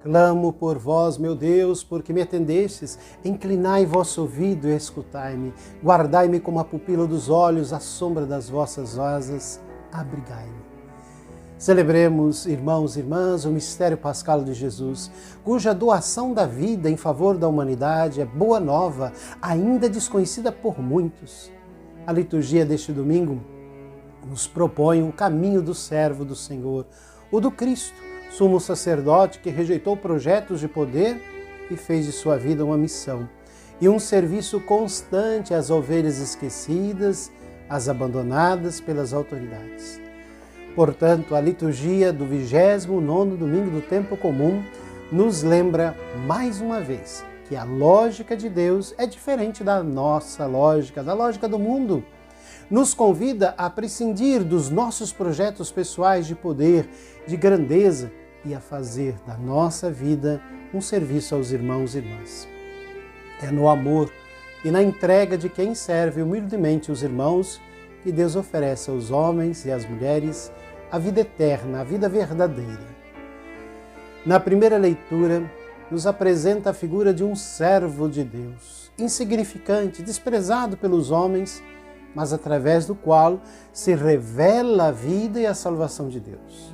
Clamo por vós, meu Deus, porque me atendestes. Inclinai vosso ouvido e escutai-me. Guardai-me como a pupila dos olhos, à sombra das vossas asas, abrigai-me. Celebremos, irmãos e irmãs, o mistério pascal de Jesus, cuja doação da vida em favor da humanidade é boa nova, ainda desconhecida por muitos. A liturgia deste domingo nos propõe o caminho do servo do Senhor, o do Cristo, sumo sacerdote que rejeitou projetos de poder e fez de sua vida uma missão e um serviço constante às ovelhas esquecidas, às abandonadas pelas autoridades. Portanto, a liturgia do 29º domingo do tempo comum nos lembra mais uma vez que a lógica de Deus é diferente da nossa lógica, da lógica do mundo. Nos convida a prescindir dos nossos projetos pessoais de poder, de grandeza e a fazer da nossa vida um serviço aos irmãos e irmãs. É no amor e na entrega de quem serve humildemente os irmãos que Deus oferece aos homens e às mulheres a vida eterna, a vida verdadeira. Na primeira leitura, nos apresenta a figura de um servo de Deus, insignificante, desprezado pelos homens, mas através do qual se revela a vida e a salvação de Deus.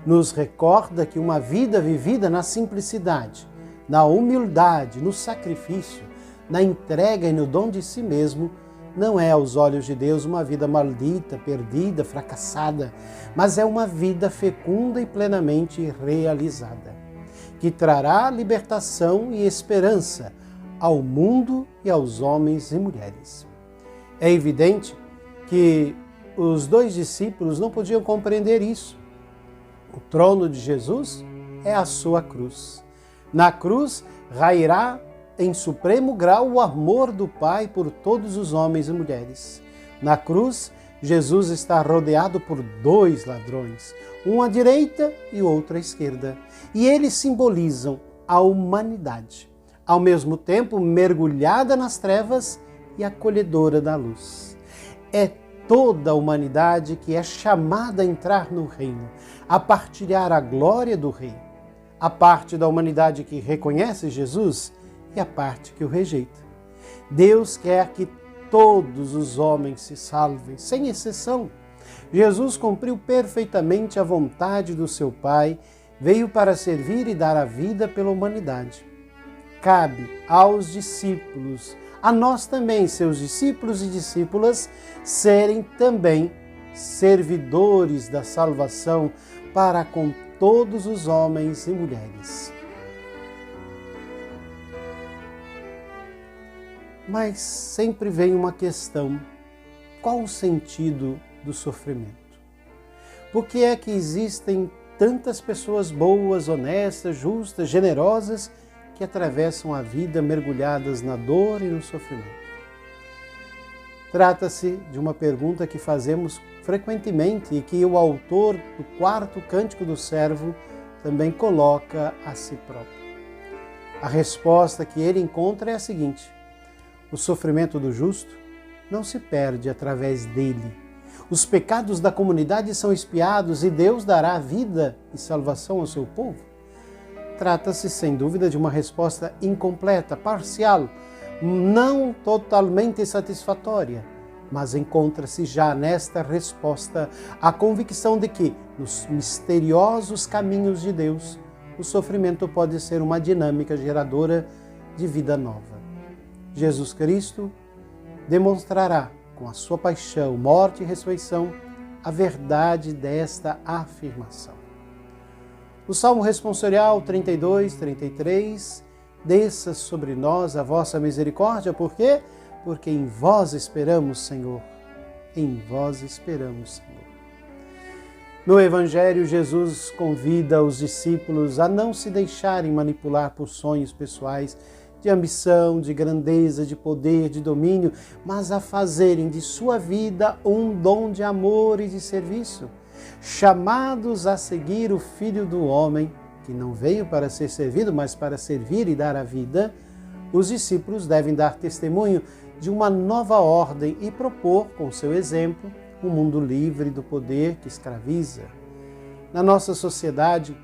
Nos recorda que uma vida vivida na simplicidade, na humildade, no sacrifício, na entrega e no dom de si mesmo, não é aos olhos de Deus uma vida maldita, perdida, fracassada, mas é uma vida fecunda e plenamente realizada, que trará libertação e esperança ao mundo e aos homens e mulheres. É evidente que os dois discípulos não podiam compreender isso. O trono de Jesus é a sua cruz. Na cruz rairá em supremo grau o amor do Pai por todos os homens e mulheres. Na cruz, Jesus está rodeado por dois ladrões, um à direita e outro à esquerda, e eles simbolizam a humanidade, ao mesmo tempo mergulhada nas trevas e acolhedora da luz. É toda a humanidade que é chamada a entrar no reino, a partilhar a glória do Rei. A parte da humanidade que reconhece Jesus e a parte que o rejeita. Deus quer que todos os homens se salvem, sem exceção. Jesus cumpriu perfeitamente a vontade do seu Pai, veio para servir e dar a vida pela humanidade. Cabe aos discípulos, a nós também, seus discípulos e discípulas, serem também servidores da salvação para com todos os homens e mulheres. Mas sempre vem uma questão: qual o sentido do sofrimento? Por que é que existem tantas pessoas boas, honestas, justas, generosas, que atravessam a vida mergulhadas na dor e no sofrimento? Trata-se de uma pergunta que fazemos frequentemente e que o autor do 4º Cântico do Servo também coloca a si próprio. A resposta que ele encontra é a seguinte: o sofrimento do justo não se perde através dele. Os pecados da comunidade são expiados e Deus dará vida e salvação ao seu povo. Trata-se, sem dúvida, de uma resposta incompleta, parcial, não totalmente satisfatória, mas encontra-se já nesta resposta a convicção de que, nos misteriosos caminhos de Deus, o sofrimento pode ser uma dinâmica geradora de vida nova. Jesus Cristo demonstrará, com a sua paixão, morte e ressurreição, a verdade desta afirmação. O Salmo Responsorial 32, 33, desça sobre nós a vossa misericórdia, por quê? Porque em vós esperamos, Senhor, em vós esperamos, Senhor. No Evangelho, Jesus convida os discípulos a não se deixarem manipular por sonhos pessoais, de ambição, de grandeza, de poder, de domínio, mas a fazerem de sua vida um dom de amor e de serviço, chamados a seguir o Filho do Homem, que não veio para ser servido, mas para servir e dar a vida. Os discípulos devem dar testemunho de uma nova ordem e propor, com seu exemplo, um mundo livre do poder que escraviza. Na nossa sociedade,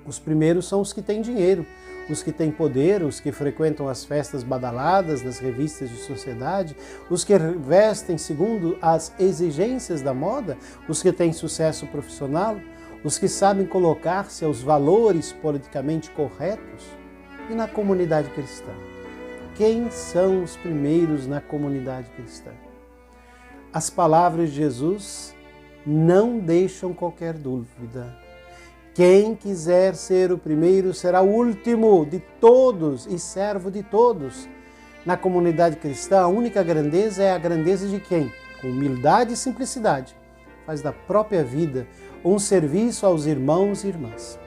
Os primeiros são os que têm dinheiro, os que têm poder, os que frequentam as festas badaladas das revistas de sociedade, os que vestem segundo as exigências da moda, os que têm sucesso profissional, os que sabem colocar-se aos valores politicamente corretos. E na comunidade cristã? Quem são os primeiros na comunidade cristã? As palavras de Jesus não deixam qualquer dúvida. Quem quiser ser o primeiro será o último de todos e servo de todos. Na comunidade cristã, a única grandeza é a grandeza de quem, com humildade e simplicidade, faz da própria vida um serviço aos irmãos e irmãs.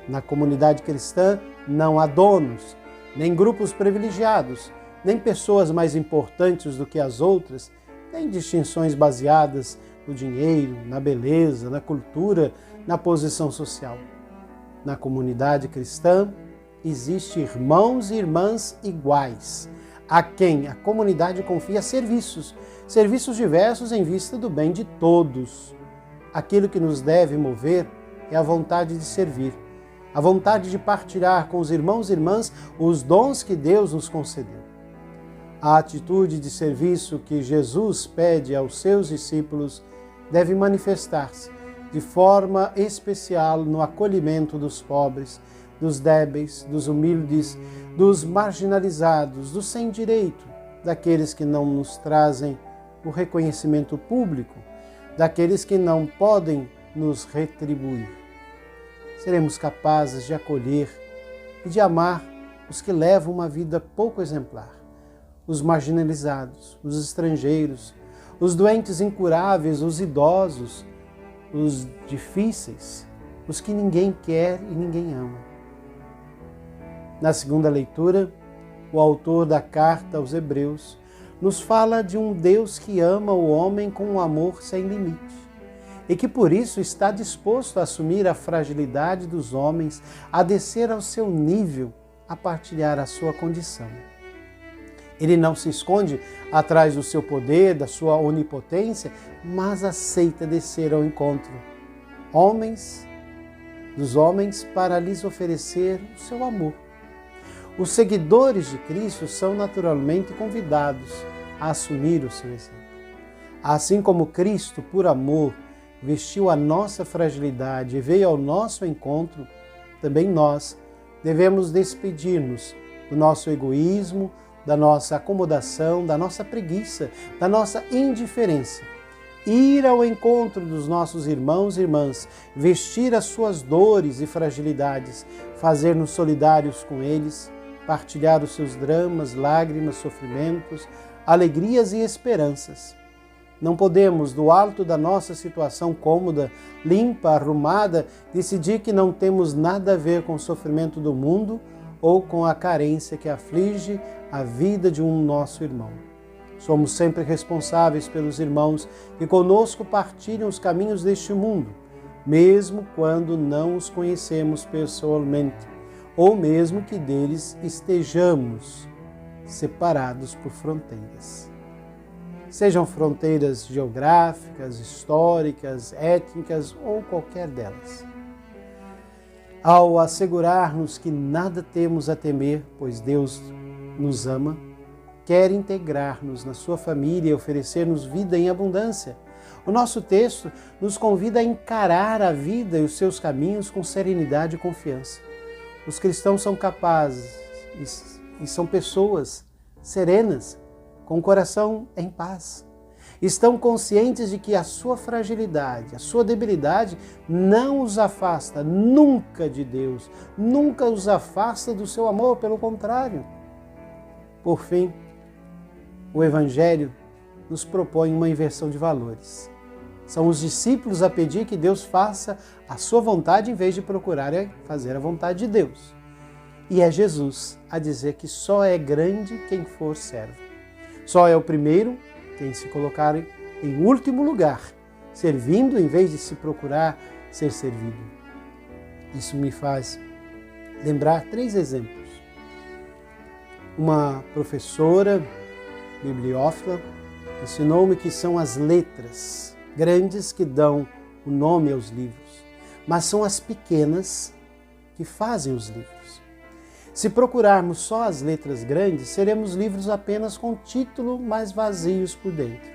Na comunidade cristã não há donos, nem grupos privilegiados, nem pessoas mais importantes do que as outras, nem distinções baseadas no dinheiro, na beleza, na cultura, na posição social. Na comunidade cristã existem irmãos e irmãs iguais, a quem a comunidade confia serviços diversos em vista do bem de todos. Aquilo que nos deve mover é a vontade de servir, a vontade de partilhar com os irmãos e irmãs os dons que Deus nos concedeu. A atitude de serviço que Jesus pede aos seus discípulos deve manifestar-se de forma especial no acolhimento dos pobres, dos débeis, dos humildes, dos marginalizados, dos sem direito, daqueles que não nos trazem o reconhecimento público, daqueles que não podem nos retribuir. Seremos capazes de acolher e de amar os que levam uma vida pouco exemplar, os marginalizados, os estrangeiros, os doentes incuráveis, os idosos, os difíceis, os que ninguém quer e ninguém ama. Na segunda leitura, o autor da carta aos Hebreus nos fala de um Deus que ama o homem com um amor sem limite e que por isso está disposto a assumir a fragilidade dos homens, a descer ao seu nível, a partilhar a sua condição. Ele não se esconde atrás do seu poder, da sua onipotência, mas aceita descer ao encontro dos homens para lhes oferecer o seu amor. Os seguidores de Cristo são naturalmente convidados a assumir o seu exemplo. Assim como Cristo, por amor, vestiu a nossa fragilidade e veio ao nosso encontro, também nós devemos despedir-nos do nosso egoísmo, da nossa acomodação, da nossa preguiça, da nossa indiferença. Ir ao encontro dos nossos irmãos e irmãs, vestir as suas dores e fragilidades, fazer-nos solidários com eles, partilhar os seus dramas, lágrimas, sofrimentos, alegrias e esperanças. Não podemos, do alto da nossa situação cômoda, limpa, arrumada, decidir que não temos nada a ver com o sofrimento do mundo ou com a carência que aflige a vida de um nosso irmão. Somos sempre responsáveis pelos irmãos que conosco partilham os caminhos deste mundo, mesmo quando não os conhecemos pessoalmente, ou mesmo que deles estejamos separados por fronteiras. Sejam fronteiras geográficas, históricas, étnicas ou qualquer delas. Ao assegurar-nos que nada temos a temer, pois Deus nos ama, quer integrar-nos na sua família e oferecer-nos vida em abundância. O nosso texto nos convida a encarar a vida e os seus caminhos com serenidade e confiança. Os cristãos são capazes e são pessoas serenas, com o coração em paz. Estão conscientes de que a sua fragilidade, a sua debilidade não os afasta nunca de Deus, nunca os afasta do seu amor, pelo contrário. Por fim, o Evangelho nos propõe uma inversão de valores. São os discípulos a pedir que Deus faça a sua vontade em vez de procurar fazer a vontade de Deus. E é Jesus a dizer que só é grande quem for servo. Só é o primeiro quem se colocar em último lugar, servindo em vez de se procurar ser servido. Isso me faz lembrar 3 exemplos. Uma professora bibliófila ensinou-me que são as letras grandes que dão o nome aos livros, mas são as pequenas que fazem os livros. Se procurarmos só as letras grandes, seremos livros apenas com título, mas vazios por dentro.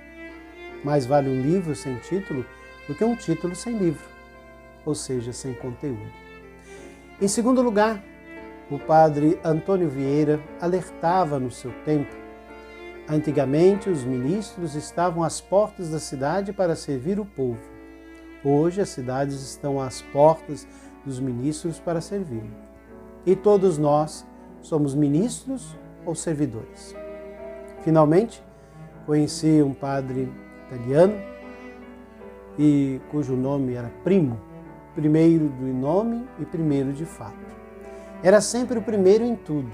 Mais vale um livro sem título do que um título sem livro, ou seja, sem conteúdo. Em segundo lugar, o padre Antônio Vieira alertava no seu tempo. Antigamente, os ministros estavam às portas da cidade para servir o povo. Hoje, as cidades estão às portas dos ministros para servi-lo. E todos nós somos ministros ou servidores. Finalmente, conheci um padre italiano cujo nome era Primo, primeiro do nome e primeiro de fato. Era sempre o primeiro em tudo,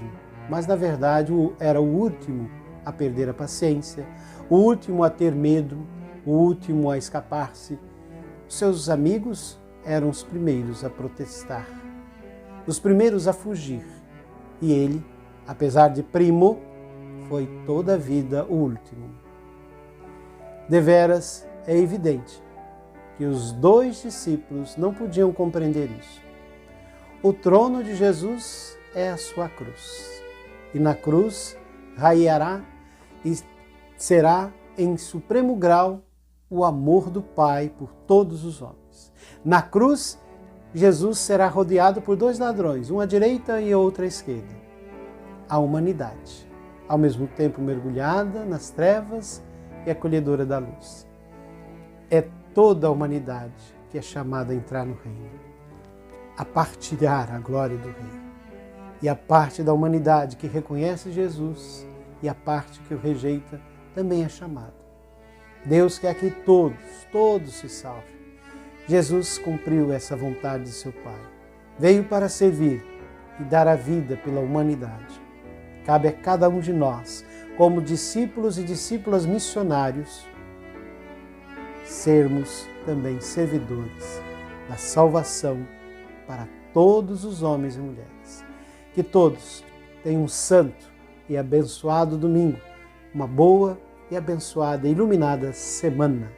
mas na verdade era o último a perder a paciência, o último a ter medo, o último a escapar-se. Seus amigos eram os primeiros a protestar, os primeiros a fugir. E ele, apesar de primo, foi toda a vida o último. Deveras é evidente que os dois discípulos não podiam compreender isso. O trono de Jesus é a sua cruz, e na cruz raiará e será em supremo grau o amor do Pai por todos os homens. Na cruz, Jesus será rodeado por dois ladrões, um à direita e outro à esquerda. A humanidade, ao mesmo tempo mergulhada nas trevas e acolhedora da luz. É toda a humanidade que é chamada a entrar no reino, a partilhar a glória do Rei. E a parte da humanidade que reconhece Jesus e a parte que o rejeita também é chamada. Deus quer que todos se salvem. Jesus cumpriu essa vontade de seu Pai. Veio para servir e dar a vida pela humanidade. Cabe a cada um de nós, como discípulos e discípulas missionários, sermos também servidores da salvação para todos os homens e mulheres. Que todos tenham um santo e abençoado domingo, uma boa e abençoada e iluminada semana.